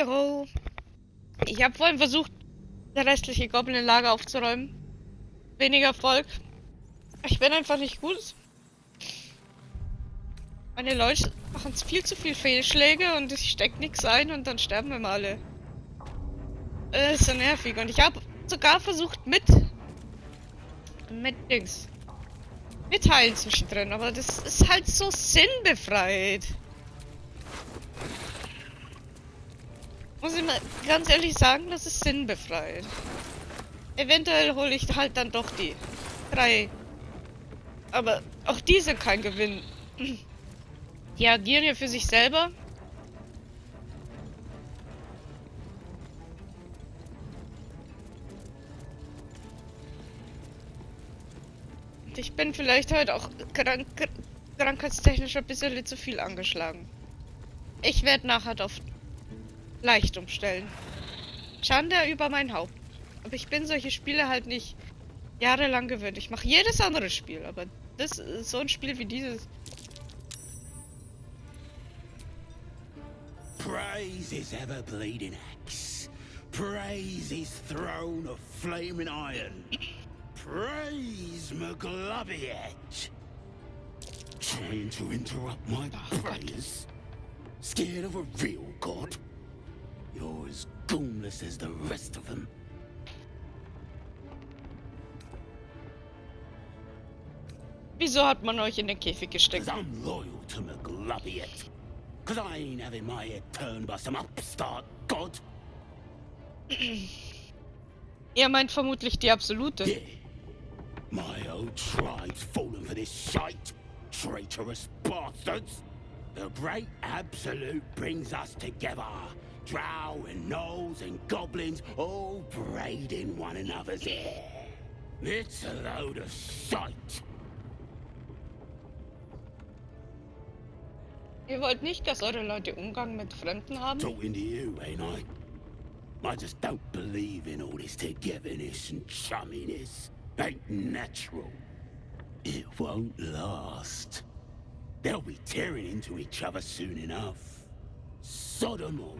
Heio. Ich habe vorhin versucht, das restliche Goblin-Lager aufzuräumen. Weniger Erfolg. Ich bin einfach nicht gut. Meine Leute machen viel zu viel Fehlschläge und ich steck nichts ein und dann sterben wir mal alle. Ist so nervig. Und ich habe sogar versucht mit Dings. Mit Heilen zwischendrin, aber das ist halt so sinnbefreit. Muss ich mal ganz ehrlich sagen, das ist sinnbefreit. Eventuell hole ich halt dann doch die 3. Aber auch die sind kein Gewinn. Die agieren ja für sich selber. Und ich bin vielleicht heute auch krankheitstechnisch ein bisschen zu viel angeschlagen. Ich werde nachher auf leicht umstellen. Schande über mein Haupt. Aber ich bin solche Spiele halt nicht jahrelang gewöhnt. Ich mache jedes andere Spiel, aber das ist so ein Spiel wie dieses. Praise his ever-bleeding axe. Praise his throne of flaming iron. Praise McGlubbiet. Trying to interrupt my prayers? Scared of a real god? You're as goonless as the rest of them. Wieso hat man euch in den Käfig gesteckt? 'Cause I'm loyal to McGlubbiet. 'Cause I ain't having my head turned by some upstart god. Ihr meint vermutlich die absolute. Yeah. My old tribe's fallen for this shite. Traitorous bastards. The great absolute brings us together. Drow and gnolls and goblins all braiding one another's hair. It's a load of shite. Ihr wollt nicht, dass eure Leute Umgang mit Fremden haben? Talking to you, ain't I? I just don't believe in all this togetherness and chumminess. Ain't natural. It won't last. They'll be tearing into each other soon enough. Sod 'em all.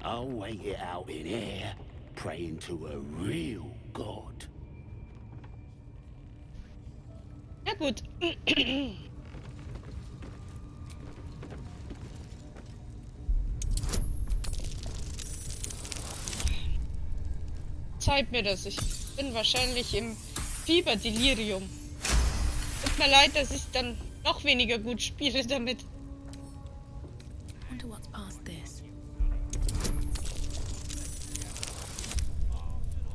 I'll wait it out in air, praying to a real god. Ja gut. Zeigt mir das. Ich bin wahrscheinlich im Fieberdelirium. Tut mir leid, dass ich dann noch weniger gut spiele damit. Wonder what's past this.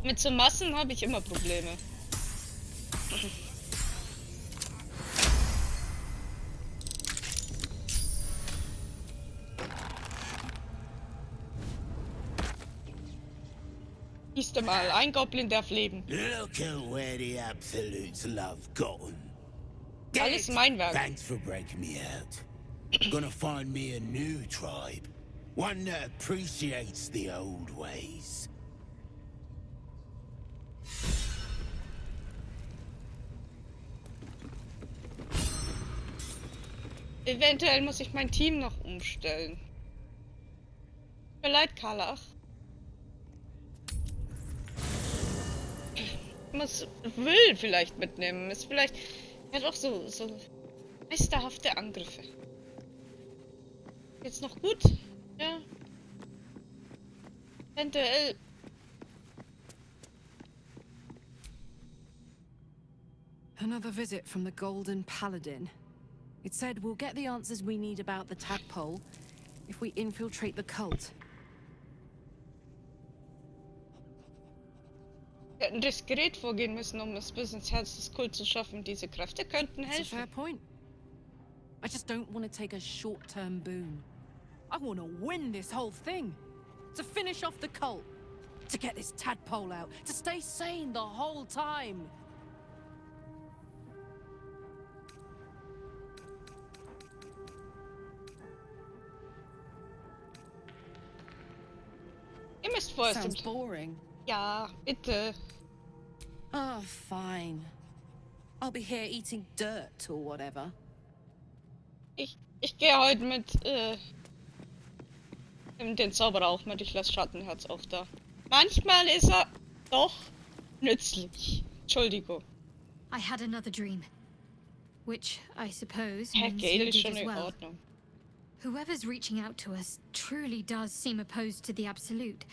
Mit so Massen habe ich immer Probleme. Siehst du mal, ein Goblin darf leben. Look at where the absolutes love gotten. Alles mein Werk. Thanks for breaking me out. Gonna find me a new tribe. One that appreciates the old ways. Eventuell muss ich mein Team noch umstellen. Tut mir leid, Karlach. Will vielleicht mitnehmen. Ist vielleicht ja doch so meisterhafte Angriffe. Jetzt noch gut? Ja. Eventuell. Another visit from the Golden Paladin. It said we'll get the answers we need about the tadpole if we infiltrate the cult. Wir hätten diskret vorgehen müssen, um es bis ins Herz des Kults zu schaffen. Diese Kräfte könnten That's a fair helfen. point. I just don't want to take a short-term boon. I want to win this whole thing. To finish off the cult. To get this tadpole out. To stay sane the whole time. Ihr müsst vorerst Sounds boring. Ja, bitte. Oh, fine. I'll be here eating dirt or whatever. Ich gehe heute mit Nimm den Zauberer auch mit, ich lasse Schattenherz auch da. Manchmal ist er doch nützlich. Entschuldigung. I had another dream, which I suppose Herr means Gale you ist did schon as in well. Ordnung. Whoever's reaching out to us truly does seem opposed to the Absolute,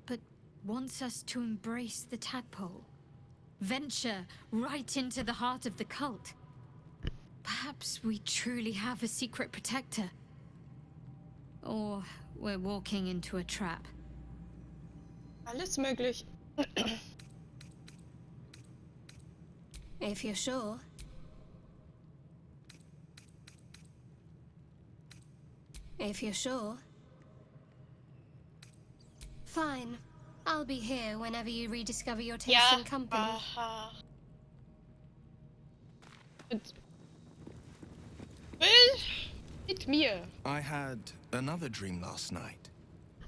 but wants us to embrace the tadpole. Venture right into the heart of the cult. Perhaps we truly have a secret protector. Or we're walking into a trap. Alles möglich. If you're sure. If you're sure. Fine. I'll be here whenever you rediscover your taste Ja, in company. aha. Und will mit mir. I had another dream last night.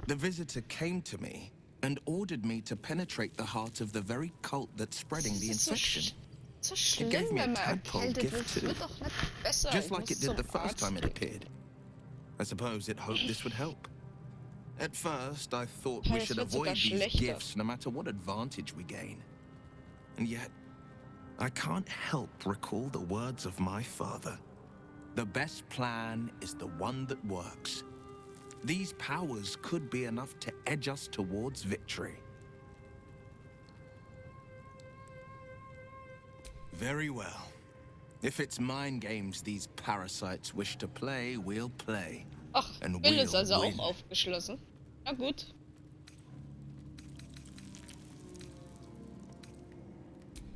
The visitor came to me and ordered me to penetrate the heart of the very cult that's spreading the Das ist infection. so It gave schlimm, me a wenn man tadpole erkältet wird. gift Es too. wird doch nicht besser. Just Ich like muss it did zum the first Arzt time it gehen. appeared. I suppose it hoped this would help. At first, I thought Ja, we das should wird sogar avoid these schlechter. gifts no matter what advantage we gain. And yet, I can't help recall the words of my father. The best plan is the one that works. These powers could be enough to edge us towards victory. Very well. If it's mind games these parasites wish to play, we'll play. Ach, And Will ist we'll also win. auch aufgeschlossen. Na gut.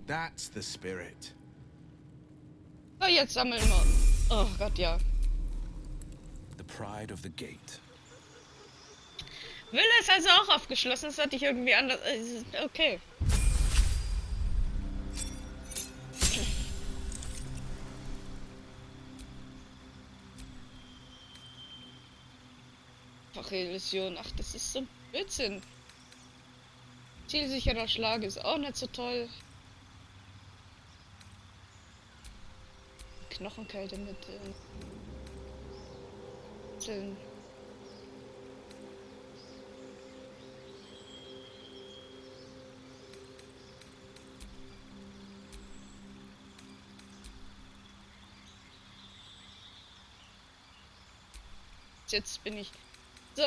That's the spirit. So, jetzt sammeln wir. Oh Gott, ja. The pride of the gate. Will ist also auch aufgeschlossen. Das hatte ich irgendwie anders. Okay. Illusion. Ach, das ist so Blödsinn. Zielsicherer Schlag ist auch nicht so toll. Knochenkälte mit Zellen. Jetzt bin ich so.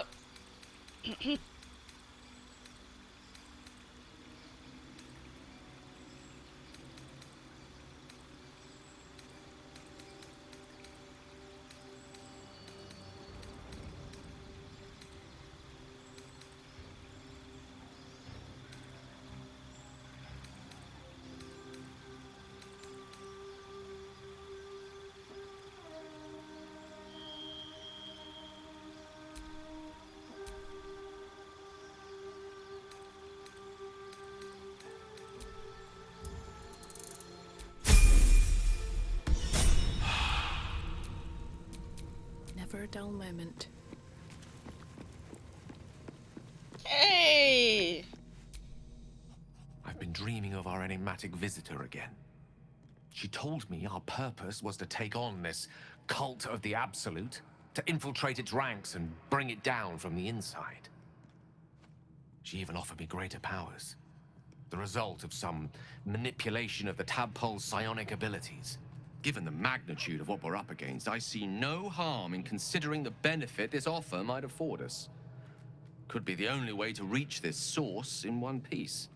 Never a dull moment. Hey! I've been dreaming of our enigmatic visitor again. She told me our purpose was to take on this cult of the Absolute, to infiltrate its ranks and bring it down from the inside. She even offered me greater powers, the result of some manipulation of the tadpole's psionic abilities. Given the magnitude of what we're up against, I see no harm in considering the benefit this offer might afford us. Could be the only way to reach this source in one piece.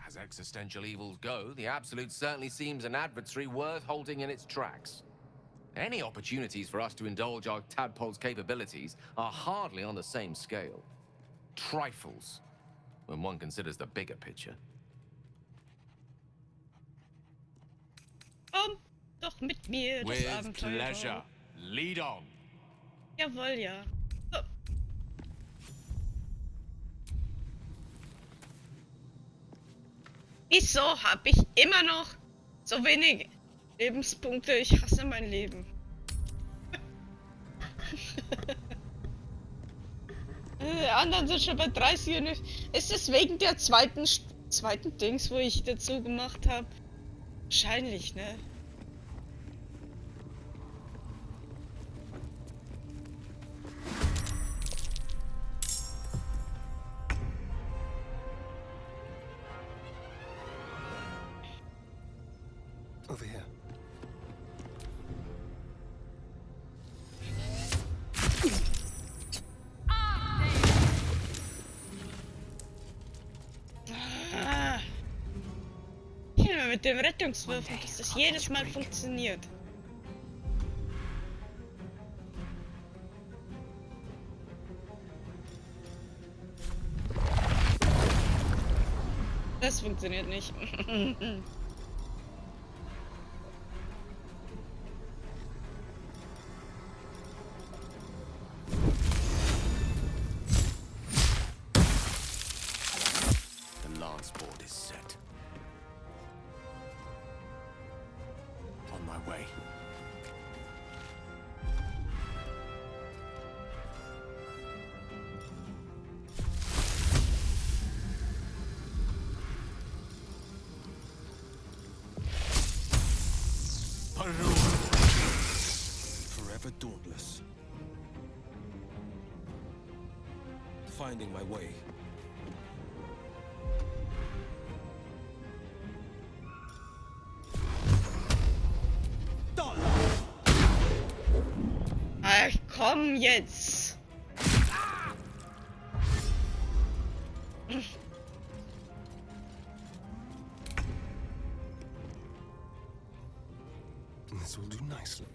As existential evils go, the Absolute certainly seems an adversary worth halting in its tracks. Any opportunities for us to indulge our tadpole's capabilities are hardly on the same scale. Trifles, when one considers the bigger picture. Komm doch mit mir, das With Abenteuer. pleasure. Lead on. Jawohl, ja. So. Wieso habe ich immer noch so wenig Lebenspunkte? Ich hasse mein Leben. Die anderen sind schon bei 30 und ist es wegen der zweiten zweiten Dings, wo ich dazu gemacht habe. Wahrscheinlich, ne? Over here. Ah. Ja, mit dem Rettungswürfen, dass das jedes Mal funktioniert. Das funktioniert nicht. The last board is set. On my way. Forever dauntless. Finding my way. Ach, komm jetzt! This will do nicely.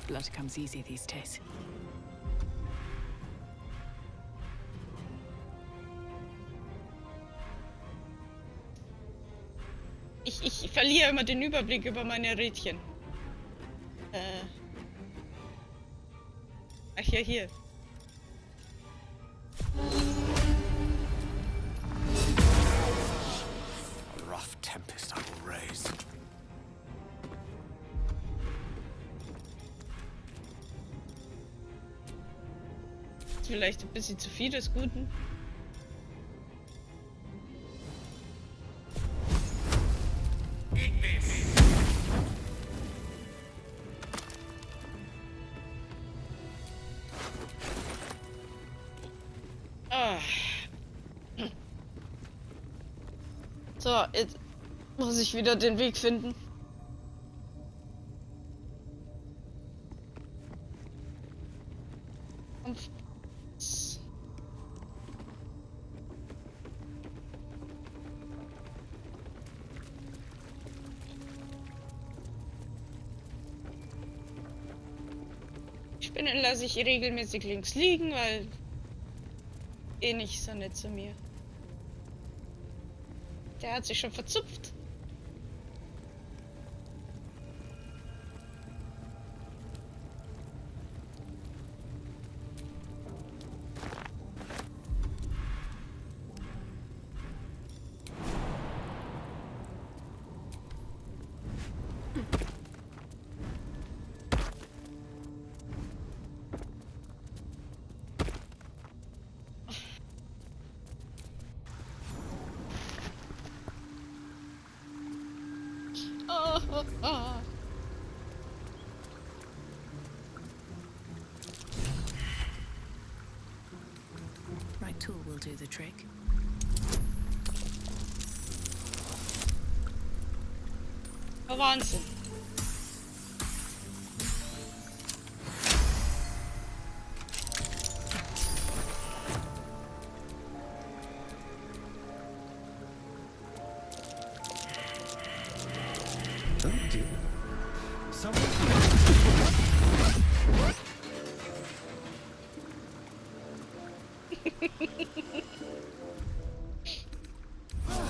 Blood comes easy these days. Ich verliere immer den Überblick über meine Rädchen. Ach ja, hier. A rough tempest I will raise. Ist vielleicht ein bisschen zu viel des Guten. Ah. So, jetzt muss ich wieder den Weg finden. Spinnen lasse ich regelmäßig links liegen, weil eh nicht so nett zu mir. Der hat sich schon verzupft. Right tool will do the trick. Oh, Wahnsinn. Oh dear. Someone...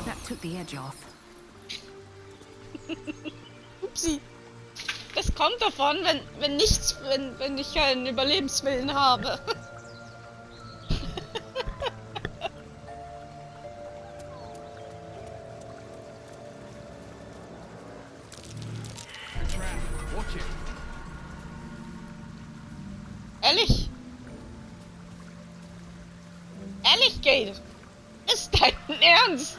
That took the edge off. Upsi. Das kommt davon, wenn nichts, wenn ich keinen Überlebenswillen habe. Watch it. Ehrlich? Ehrlich, Gale? Ist dein Ernst?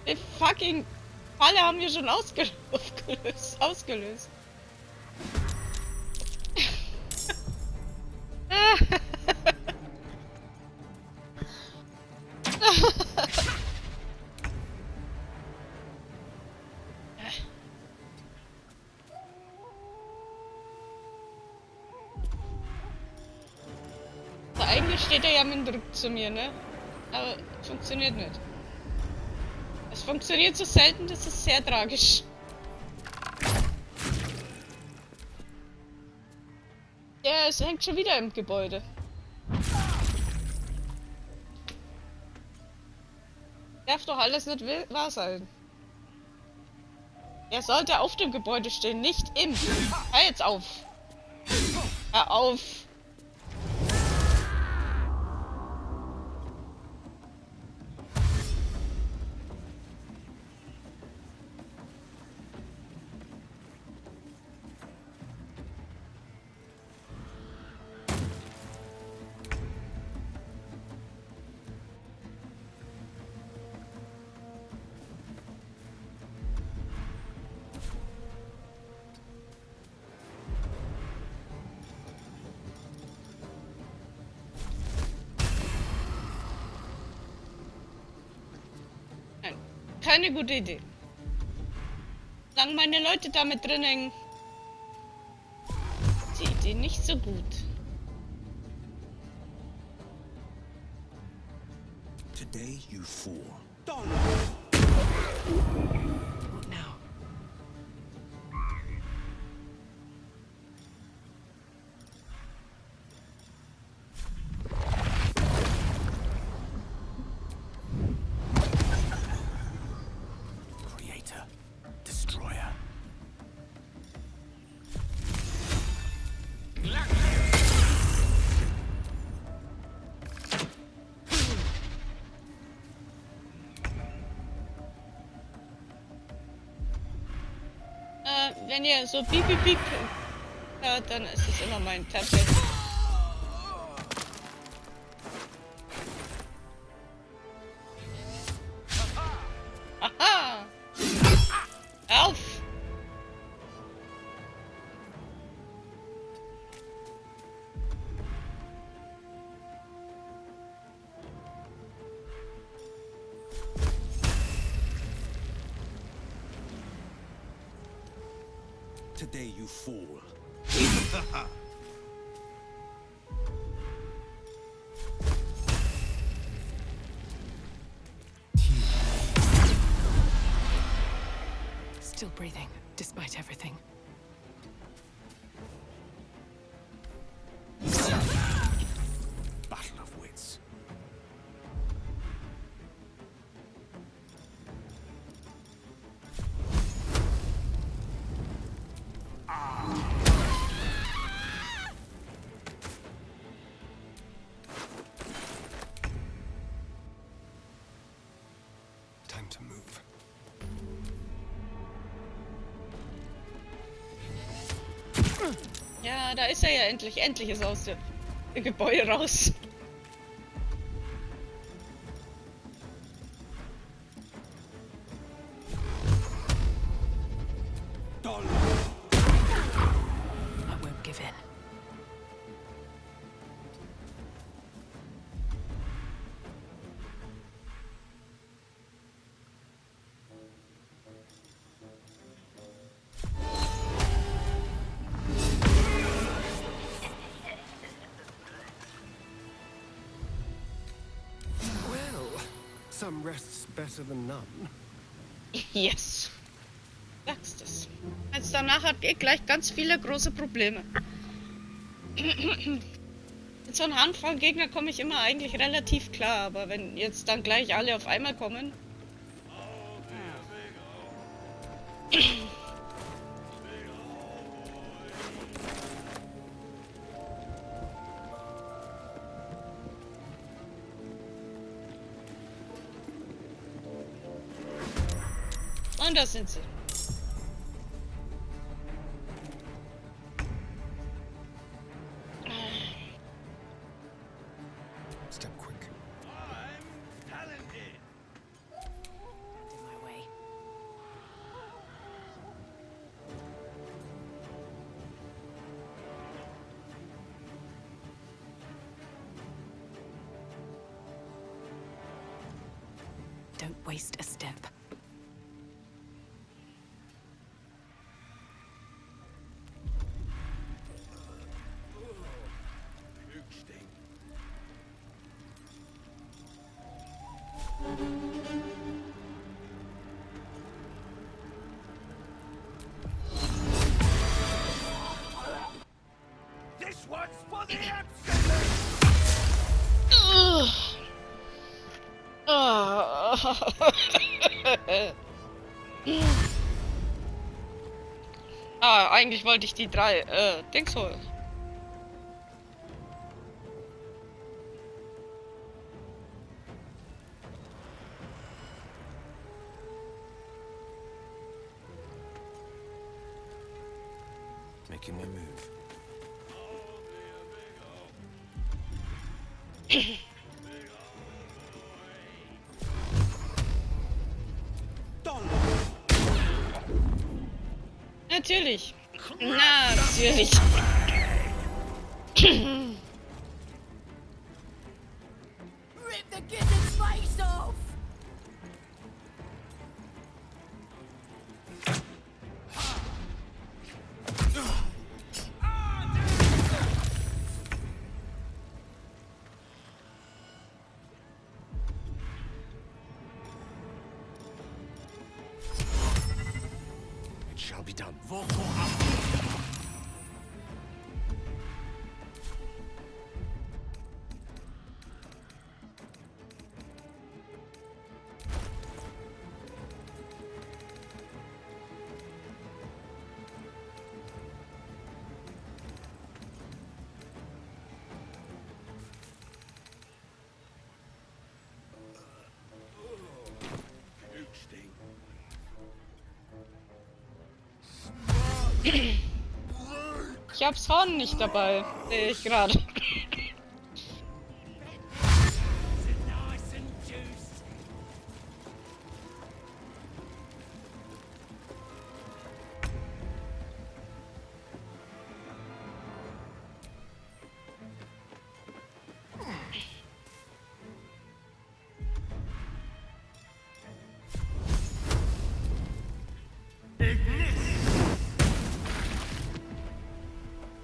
Die fucking Falle haben wir schon ausgelöst. Also eigentlich steht er ja mit dem Rücken zu mir, ne? Aber funktioniert nicht. Es funktioniert so selten, das ist sehr tragisch. Ja, es hängt schon wieder im Gebäude. Darf doch alles nicht wahr sein. Er sollte auf dem Gebäude stehen, nicht im. Hör jetzt auf. Hör auf. Keine gute Idee. Solange meine Leute da mit drin hängen, ist die Idee nicht so gut. Today you fall. What now? Creator, destroyer. Wenn ihr so piep piep piep hört, dann ist es immer mein Tablet. Aha! Auf! Today you fall. Still breathing, despite everything. Battle of wits. Time to move. Ja, da ist er ja endlich. Endlich ist er aus dem Gebäude raus. I won't give in. Well, some rest's better than none. Yes. Sagst es. Jetzt danach habt ihr gleich ganz viele große Probleme. Mit so einer Handvoll Gegner komme ich immer eigentlich relativ klar, aber wenn jetzt dann gleich alle auf einmal kommen. Und das sind sie. don't waste a step. This one's for the absolute! Eigentlich wollte ich die 3 Dings holen. Making my move. Natürlich. Natürlich. Rip the gizzard's face off! It shall be done. Ich hab's vorne nicht dabei. Sehe ich gerade.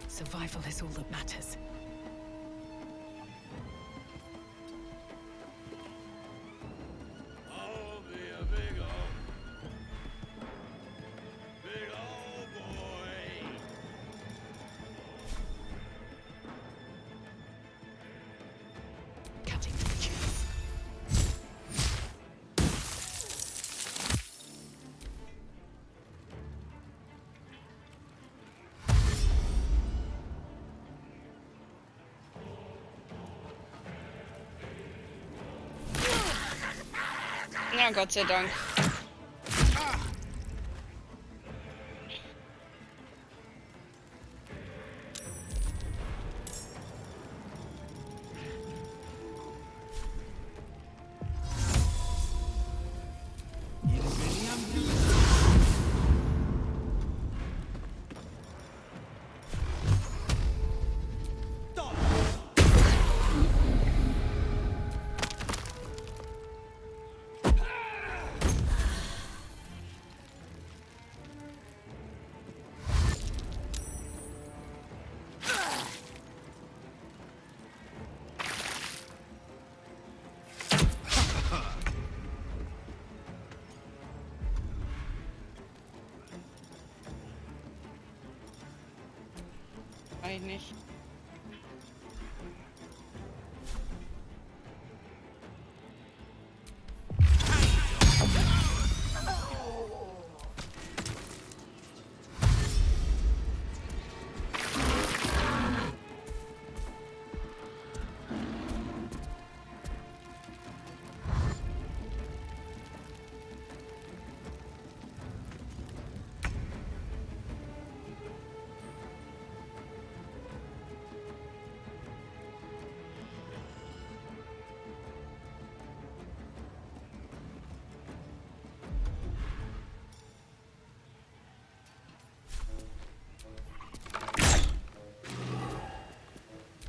Survival is all that matters. I'll be a big old boy. Cutting the chase. Na, Gott sei Dank. Eigentlich nicht.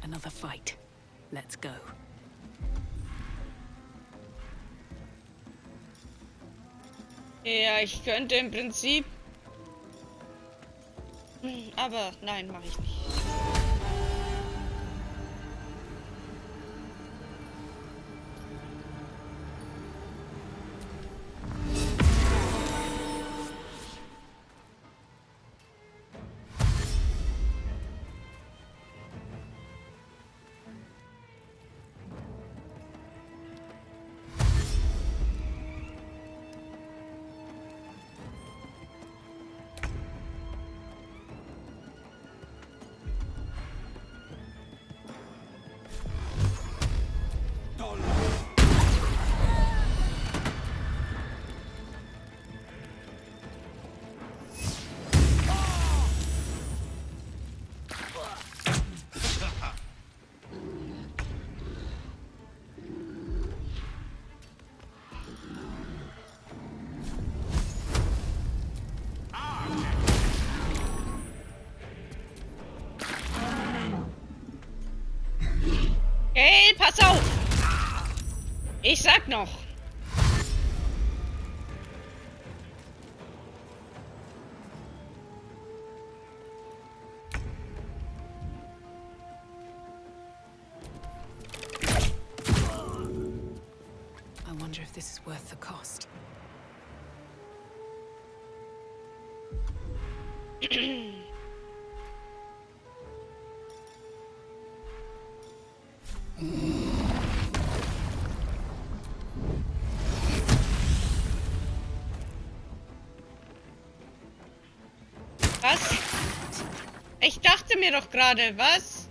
Another fight. Let's go. Ja, ich könnte im Prinzip... Aber nein, mache ich nicht. Hey, pass auf! Ich sag noch. I wonder if this is worth the cost. Was? Ich dachte mir doch gerade, was?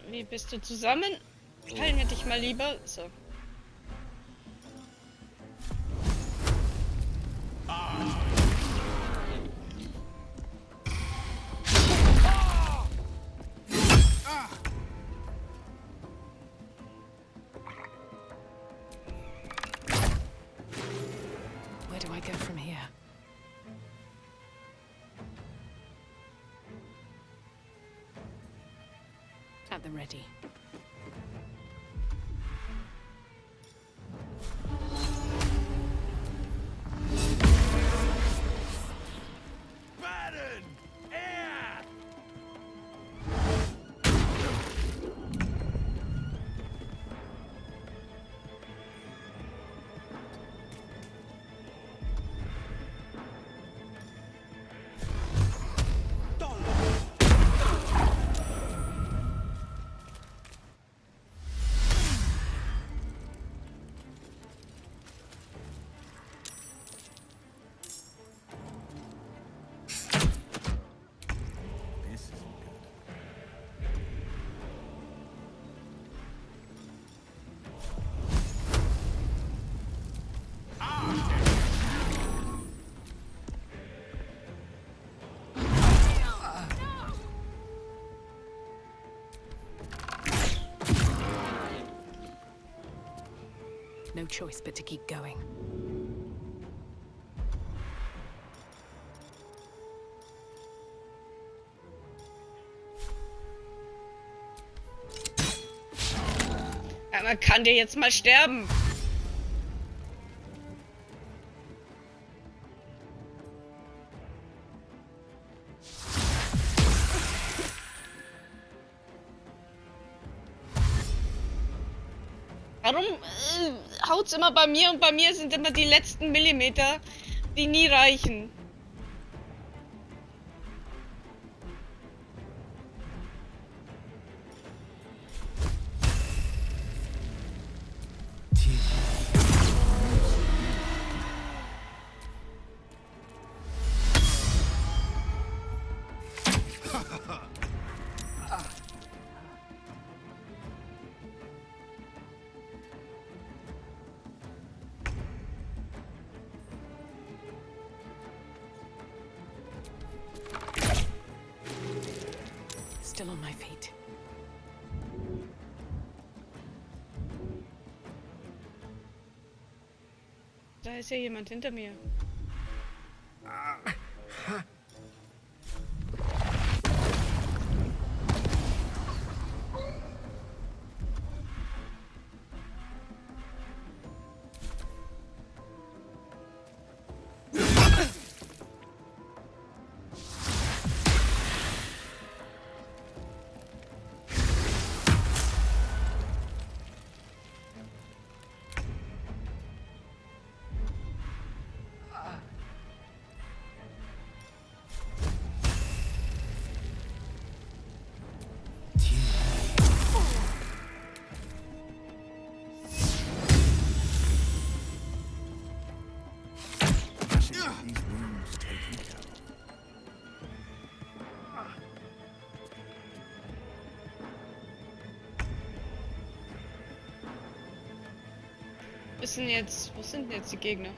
Wie bist du zusammen? Teilen wir dich mal lieber. So. Where do I go from here? At the ready. No choice but to keep going. Ja, man kann dir jetzt mal sterben. Warum haut's immer bei mir und bei mir sind immer die letzten Millimeter, die nie reichen? still on my feet. Da ist ja jemand hinter mir. Wo sind denn jetzt die Gegner?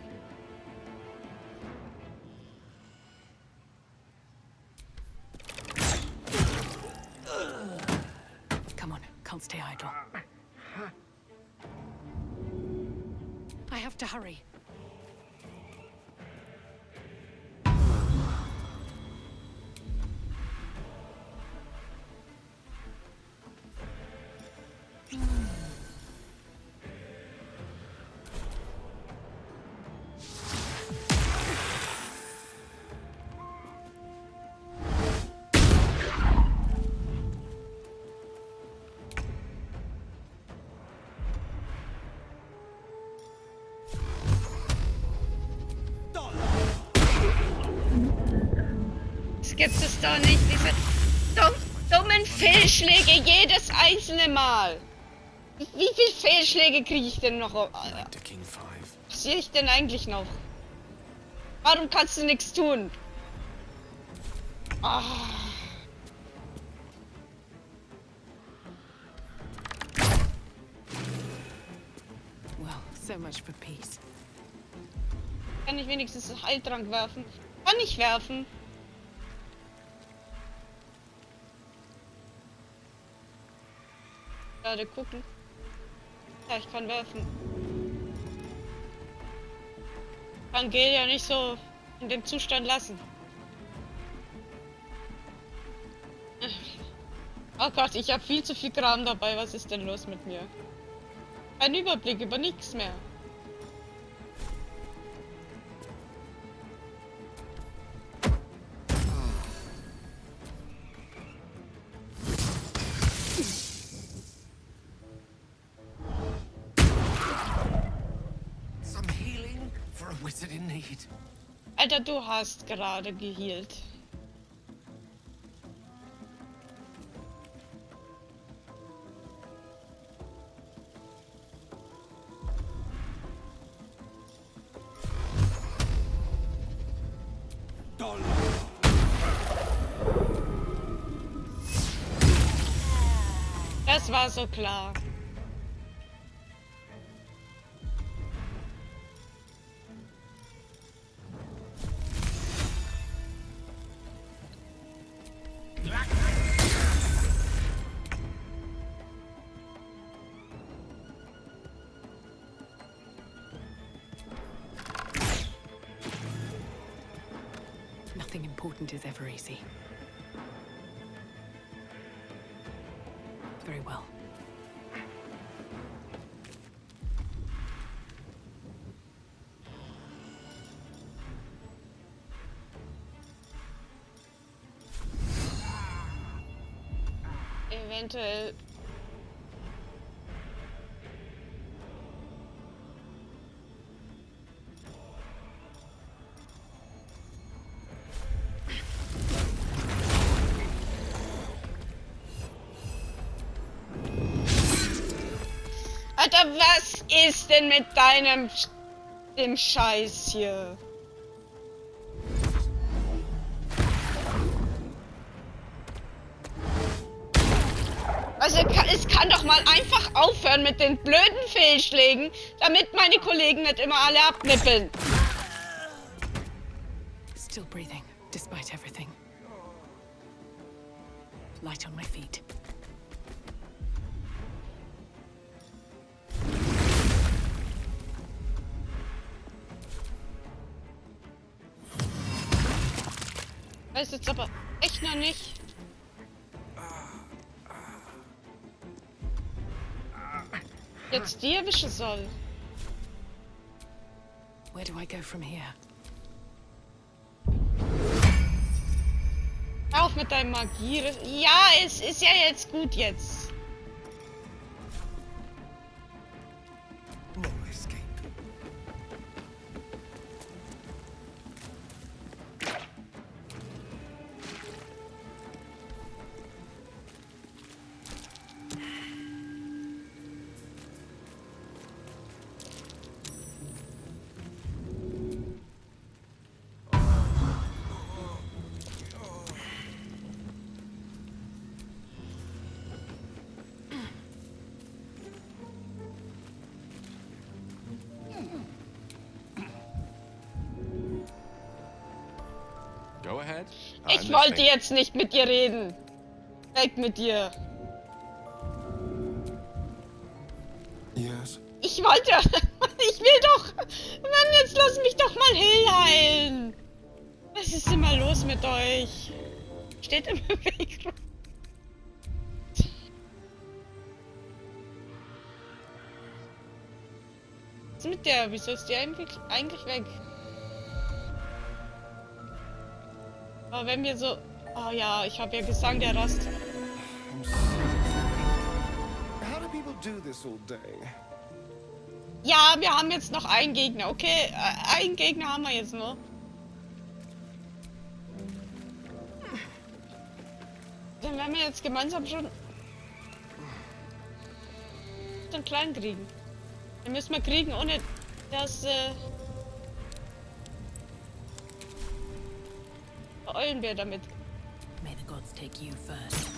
Come on, can't stay idle. I have to hurry. Gibt es doch nicht, diese dummen Fehlschläge jedes einzelne Mal. Wie viele Fehlschläge kriege ich denn noch? Was sehe ich denn eigentlich noch? Warum kannst du nichts tun? Ah. Well, so much for peace. Kann ich wenigstens einen Heiltrank werfen? Kann ich werfen? Gerade gucken. Ja, ich kann werfen. Kann Gel ja nicht so in dem Zustand lassen. Oh Gott, ich habe viel zu viel Kram dabei. Was ist denn los mit mir? Kein Überblick über nichts mehr. Alter, du hast gerade geheilt. Das war so klar. Nothing important is ever easy. Very well. Eventuell. Alter, was ist denn mit dem Scheiß hier? Also es kann doch mal einfach aufhören mit den blöden Fehlschlägen, damit meine Kollegen nicht immer alle abnippeln. Still breathing, despite everything. Light on my feet. Weiß jetzt aber echt noch nicht. Jetzt die erwischen soll. Where do I go from here? Hör auf mit deinem Magie. Ja, es ist ja jetzt gut jetzt. No escape. Go ahead. Ich wollte jetzt nicht mit dir reden. Weg mit dir. Yes. Ich wollte... Ich will doch... Mann, jetzt lass mich doch mal heilen. Was ist immer los mit euch? Steht im Weg rum. Was ist mit der? Wieso ist die eigentlich weg? Aber wenn wir so... Oh ja, ich habe ja gesagt, der Rast. I'm so... How do people do this all day? Ja, wir haben jetzt noch einen Gegner, okay? Einen Gegner haben wir jetzt noch. Dann werden wir jetzt gemeinsam schon den Kleinen kriegen. Den müssen wir kriegen, ohne dass Eulenbär damit. May the gods take you first.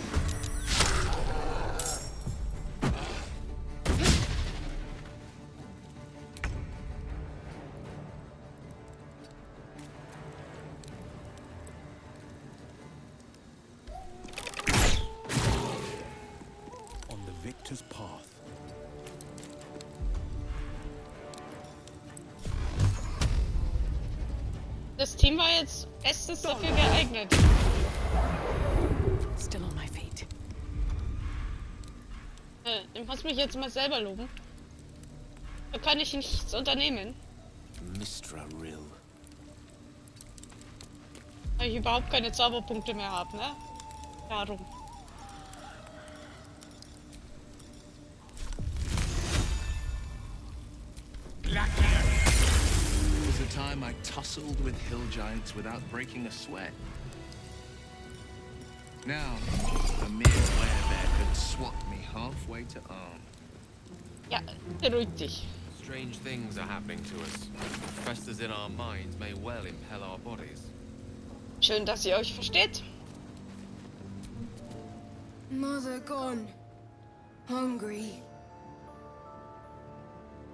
On the victor's path. Das Team war jetzt bestens dafür geeignet. Still on my feet. Ich muss mich jetzt mal selber loben. Da kann ich nichts unternehmen. Mistra Rill. Weil ich überhaupt keine Zauberpunkte mehr habe, ne? Darum. There was a time I tussled with hill giants without breaking a sweat. Now, a mere werebear could swat me halfway to arm. Ja, beruhig dich. Strange things are happening to us. What festers in our minds may well impel our bodies. Schön, dass ihr euch versteht. Mother gone. Hungry.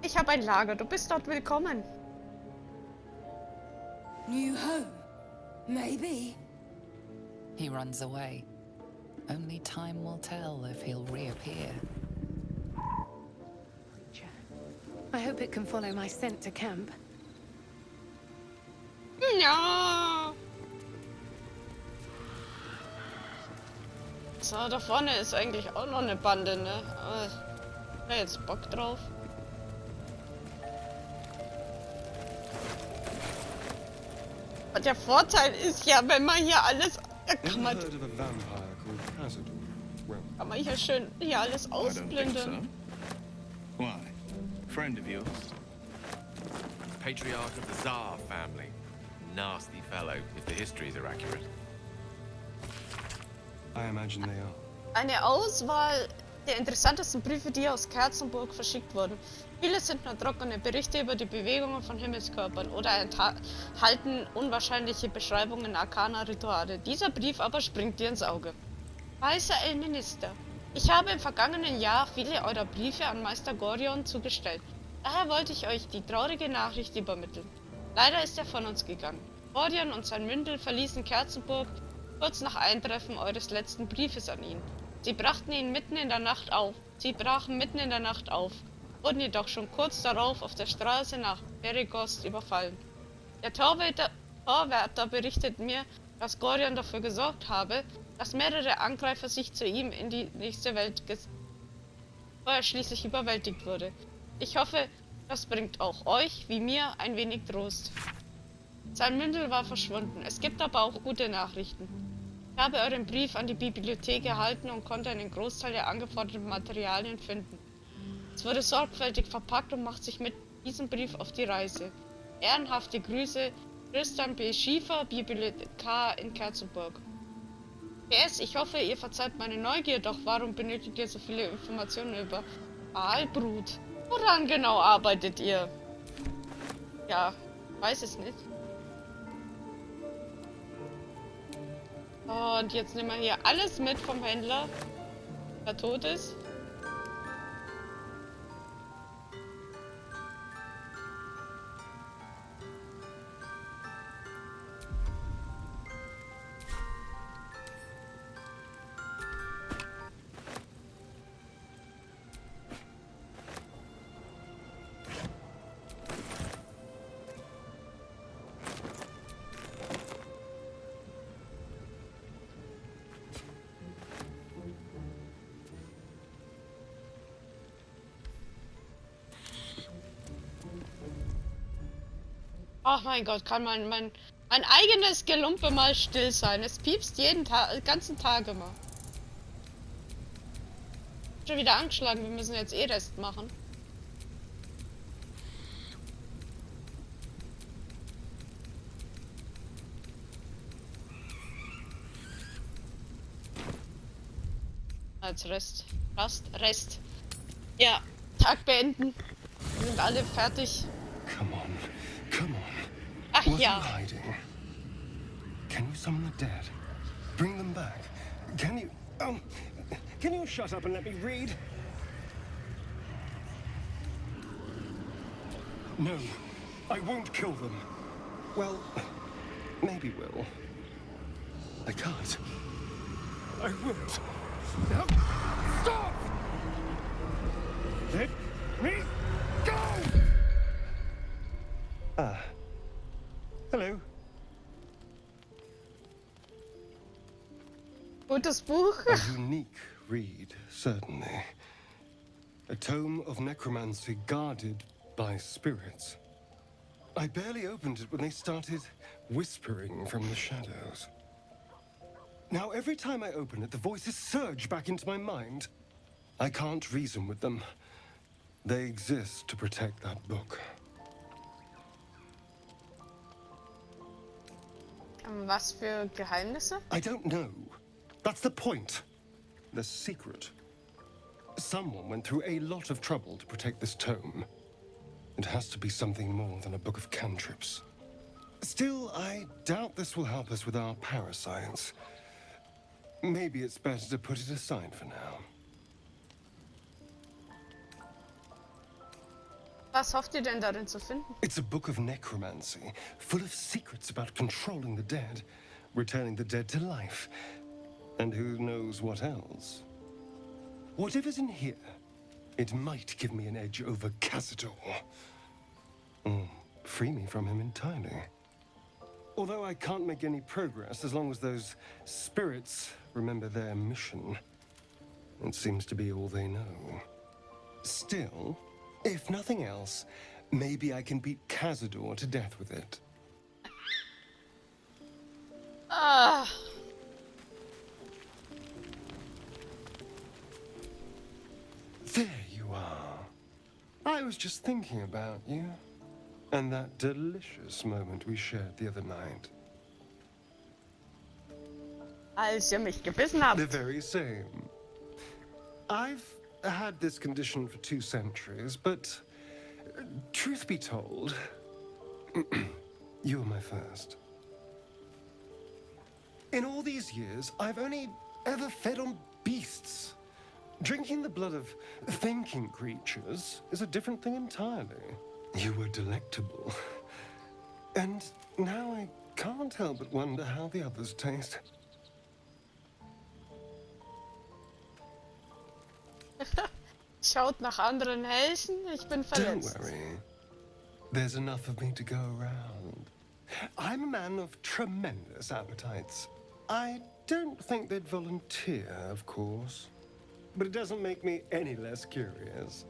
Ich habe ein Lager, du bist dort willkommen. New home. Maybe. He runs away. Only time will tell if he'll reappear. I hope it can follow my scent to camp. Ja. So, da vorne ist eigentlich auch noch eine Bande, ne? Aber ich hab jetzt Bock drauf. Und der Vorteil ist ja, wenn man hier alles... Ever heard of a vampire called Hazard? Well, Kann man hier schön hier alles I don't think so. ausblenden. Why? Friend of yours? Patriarch of the Tsar family. Nasty fellow, if the histories are accurate. I imagine they are. Eine Auswahl der interessantesten Briefe, die aus Kerzenburg verschickt wurden. Viele sind nur trockene Berichte über die Bewegungen von Himmelskörpern oder enthalten unwahrscheinliche Beschreibungen arkaner Rituale. Dieser Brief aber springt dir ins Auge. Weißer Minister, ich habe im vergangenen Jahr viele eurer Briefe an Meister Gorion zugestellt. Daher wollte ich euch die traurige Nachricht übermitteln. Leider ist er von uns gegangen. Gorion und sein Mündel verließen Kerzenburg kurz nach Eintreffen eures letzten Briefes an ihn. Sie brachten ihn mitten in der Nacht auf. Sie brachen mitten in der Nacht auf, wurden jedoch schon kurz darauf auf der Straße nach Perigost überfallen. Der Torwärter berichtet mir, dass Gorion dafür gesorgt habe, dass mehrere Angreifer sich zu ihm in die nächste Welt wo er schließlich überwältigt wurde. Ich hoffe, das bringt auch euch, wie mir, ein wenig Trost. Sein Mündel war verschwunden. Es gibt aber auch gute Nachrichten. Ich habe euren Brief an die Bibliothek erhalten und konnte einen Großteil der angeforderten Materialien finden. Es wurde sorgfältig verpackt und macht sich mit diesem Brief auf die Reise. Ehrenhafte Grüße, Tristan B. Schiefer, Bibliothekar in Kerzenburg. PS, ich hoffe, ihr verzeiht meine Neugier, doch warum benötigt ihr so viele Informationen über Aalbrut? Woran genau arbeitet ihr? Ja, weiß es nicht. Und jetzt nehmen wir hier alles mit vom Händler, der tot ist. Ach mein Gott, kann mein eigenes Gelumpe mal still sein. Es piepst jeden Tag, ganzen Tag immer. Schon wieder angeschlagen, wir müssen jetzt Rest machen. Als Rest. Ja, Tag beenden. Wir sind alle fertig. Come on. Ach What ja. are you hiding? Can you summon the dead? Bring them back. Can you shut up and let me read? No, I won't kill them. Well, maybe will. I can't. I won't. No, stop! Let me go! Ah. Hello. Gutes Buch. A unique read, certainly. A tome of necromancy guarded by spirits. I barely opened it when they started whispering from the shadows. Now, every time I open it, the voices surge back into my mind. I can't reason with them. They exist to protect that book. Was für Geheimnisse? I don't know. That's the point. The secret. Someone went through a lot of trouble to protect this tome. It has to be something more than a book of cantrips. Still, I doubt this will help us with our parascience. Maybe it's better to put it aside for now. Was hofft ihr denn darin zu finden? It's a book of necromancy, full of secrets about controlling the dead, returning the dead to life, and who knows what else. Whatever's in here, it might give me an edge over Cazador. Or free me from him entirely. Although I can't make any progress as long as those spirits remember their mission. It seems to be all they know. Still, if nothing else, maybe I can beat Cazador to death with it. Ah. There you are. I was just thinking about you. And that delicious moment we shared the other night. Als ihr mich gebissen habt. The very same. I've had this condition for 2 centuries, but truth be told, you were my first. In all these years, I've only ever fed on beasts. Drinking the blood of thinking creatures is a different thing entirely. You were delectable. And now I can't help but wonder how the others taste. Schaut nach anderen Helden, ich bin Don't verletzt. worry. There's enough of me to go around. I'm a man of tremendous appetites. I don't think they'd volunteer, of course. But it doesn't make me any less curious.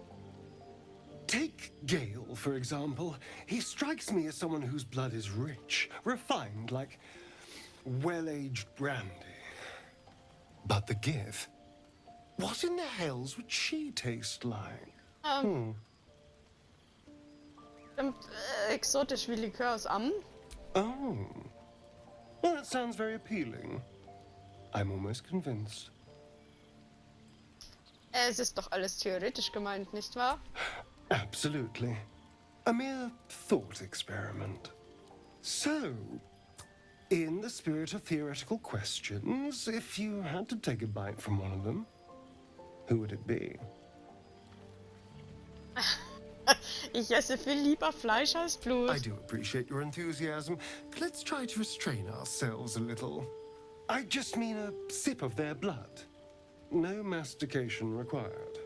Take Gale, for example. He strikes me as someone whose blood is rich, refined, like well-aged brandy. But the Gith? What in the hells would she taste like? Exotisch wie Likör aus Ammen. Oh. Well, that sounds very appealing. I'm almost convinced. Es ist doch alles theoretisch gemeint, nicht wahr? Absolutely. A mere thought experiment. So, in the spirit of theoretical questions, if you had to take a bite from one of them, who would it be? Ich esse viel lieber Fleisch als Blut. I do appreciate your enthusiasm, but let's try to restrain ourselves a little. I just mean a sip of their blood. No mastication required.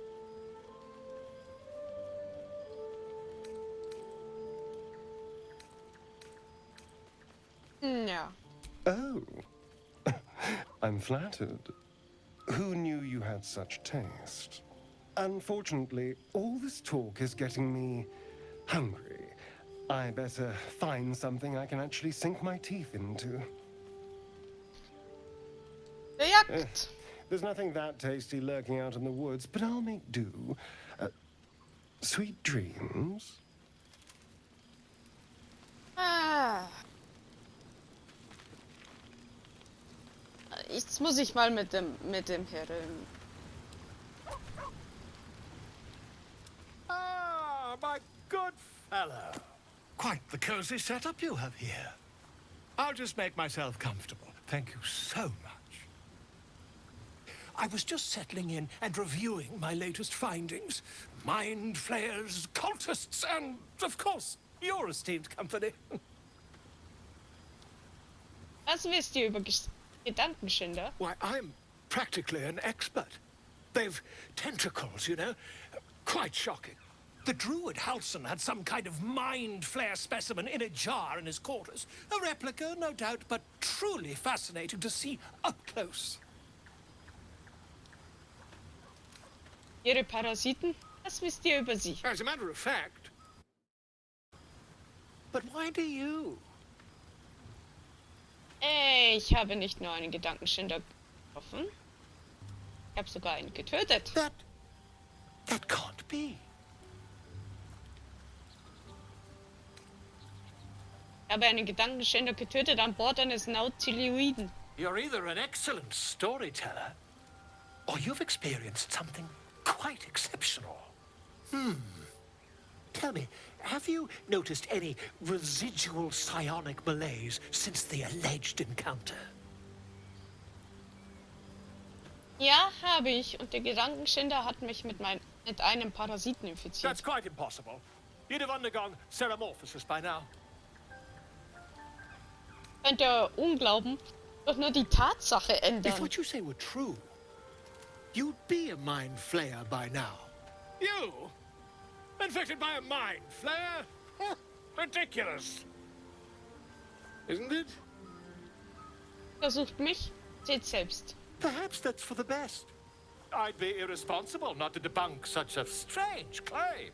Ja. Oh. I'm flattered. Who knew you had such taste? Unfortunately, all this talk is getting me hungry. I better find something I can actually sink my teeth into. Gejagt. There's nothing that tasty lurking out in the woods, but I'll make do. Sweet dreams. Ah. Jetzt muss ich mal mit dem Herren. Ah, my good fellow. Quite the cozy setup you have here. I'll just make myself comfortable. Thank you so much. I was just settling in and reviewing my latest findings. Mind flayers, cultists, and, of course, your esteemed company. Was wisst ihr über Gedankenschinder? Why, I'm practically an expert. They've tentacles, you know. Quite shocking. The druid Halson had some kind of mind flare specimen in a jar in his quarters. A replica, no doubt, but truly fascinating to see up close. Ihre Parasiten? Was wisst ihr über sie? As a matter of fact. But why do you? Ich habe nicht nur einen Gedankenschinder getroffen. Ich habe sogar einen getötet. That can't be. Ich habe einen Gedankenschinder getötet an Bord eines Nautiloiden. You're either an excellent storyteller, or you've experienced something quite exceptional. Tell me, have you noticed any residual psionic malaise since the alleged encounter? Ja, habe ich. Und der Gedankenschinder hat mich mit einem Parasiten infiziert. That's quite impossible. You'd have undergone ceramorphosis by now. Könnt ihr Unglauben doch nur die Tatsache If ändern. what you say were true, you'd be a mind flayer by now. You? Infected by a mind flayer? Ridiculous. Isn't it? Versucht mich, seht selbst. Perhaps that's for the best. I'd be irresponsible not to debunk such a strange claim.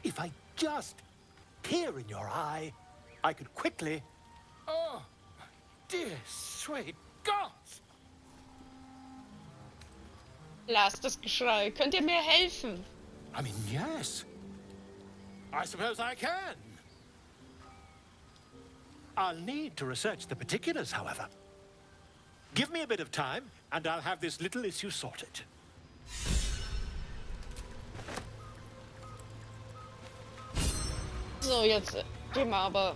If I just peer in your eye, I could quickly... Oh, dear sweet gods! Lasst das Geschrei. Könnt ihr mir helfen? I mean, yes. I suppose I can. I'll need to research the particulars, however. Give me a bit of time, and I'll have this little issue sorted. So, jetzt gehen wir aber.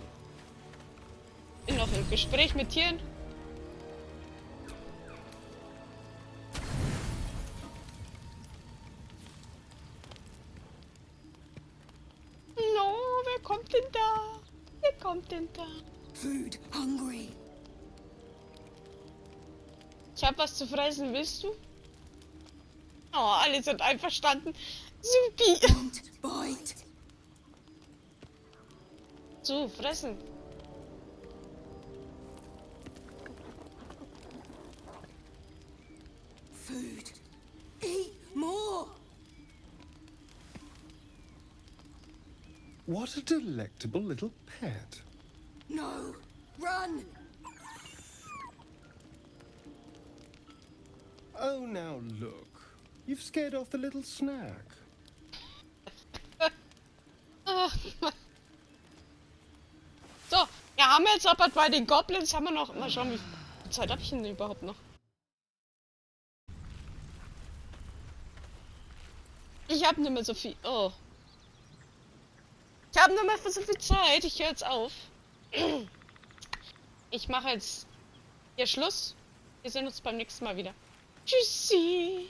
Bin noch im Gespräch mit Tieren. kommt denn da? Wer kommt denn da? Food hungry. Ich hab was zu fressen, willst du? Oh, alle sind einverstanden. Supi. Want bite. So, fressen. Food. Eat more. What a delectable little pet. No. Run. Oh, now look. You've scared off the little snack. So, wir haben jetzt aber bei den Goblins haben wir noch. Mal schauen, wie viel Zeit habe ich denn überhaupt noch? Ich habe nicht mehr so viel. Oh. Ich habe nicht mehr so viel Zeit. Ich höre jetzt auf. Ich mache jetzt hier Schluss. Wir sehen uns beim nächsten Mal wieder. Tschüssi.